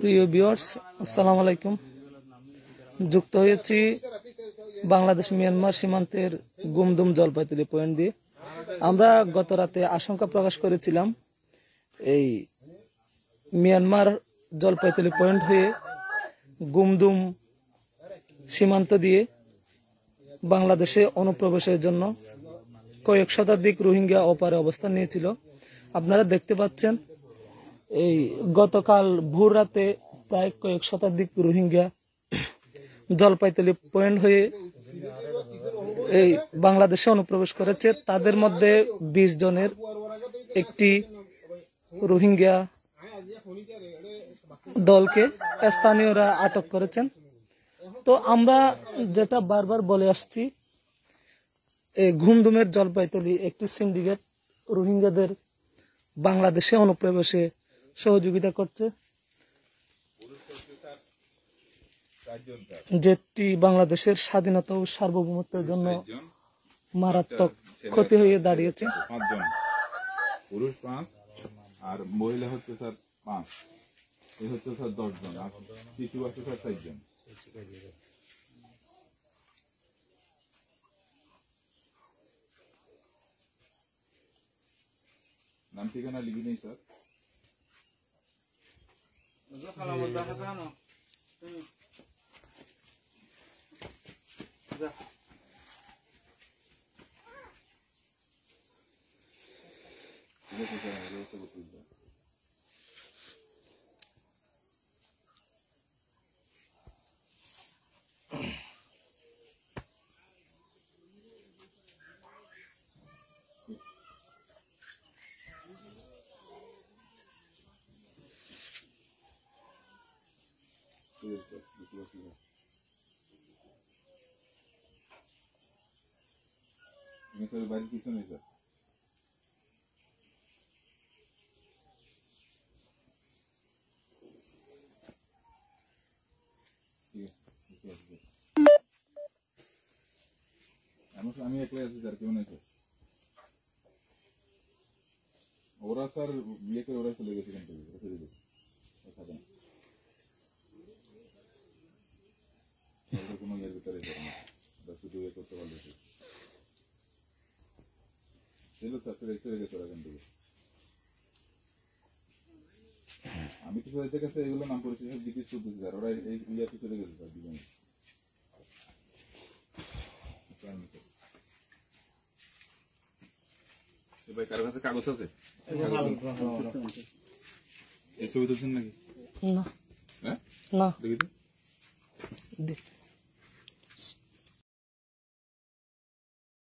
প্রিয় ভিউয়ার্স, আসসালামু আলাইকুম। যুক্ত হয়েছি বাংলাদেশ মিয়ানমার সীমান্তের গুমদুম জলপাইগুড়ি পয়েন্ট দিয়ে। আমরা গত রাতে আশঙ্কা প্রকাশ করেছিলাম এই মিয়ানমার জলপাইগুড়ি পয়েন্ট হয়ে গুমদুম সীমান্ত দিয়ে বাংলাদেশে অনুপ্রবেশের জন্য কয়েক শতাধিক রোহিঙ্গা ওপারে অবস্থান নিয়েছিল। আপনারা দেখতে পাচ্ছেন এই গতকাল ভোর রাতে প্রায় কয়েক শতাধিক রোহিঙ্গা জলপাইগুড়ি পয়েন্ট হয়ে এই বাংলাদেশে অনুপ্রবেশ করেছে। তাদের মধ্যে 20 জনের একটি রোহিঙ্গা দলকে স্থানীয়রা আটক করেছেন। তো আমরা যেটা বারবার বলে আসছি, এই গুমদুমের জলপাইগুড়ি একটি সিন্ডিকেট রোহিঙ্গাদের বাংলাদেশে অনুপ্রবেশে সহযোগিতা করছে, যেটি বাংলাদেশের স্বাধীনতা ও সার্বভৌমত্বের জন্য মারাত্মক ক্ষতি হয়ে দাঁড়িয়েছে। 5 জন পুরুষ 5 আর মহিলা হচ্ছে স্যার 5, এই হচ্ছে স্যার 10 জন, আর শিশু আছে স্যার 4 জন। নাম ঠিকানা লিখে নেই স্যার। বাড়ির পিছনে স্যার। আমি একলাই আছি স্যার, কেউ নাই স্যার। ওরা স্যার বিয়ে করে ওরা চলে গেছে, কোনো ইয়ের ভিতরে শুধু ইয়ে করতে পারলে আমি তো এদের কাছে এগুলো নাম করেছি জিজ্ঞেস করতেছি স্যার, ওরা এই ইয়াতে চলে গেছে স্যার দুজনে। ভাই কারো কাছে কাগজ আছে? এই ছবি তুলছেন নাকি? না, না, দেখি তো।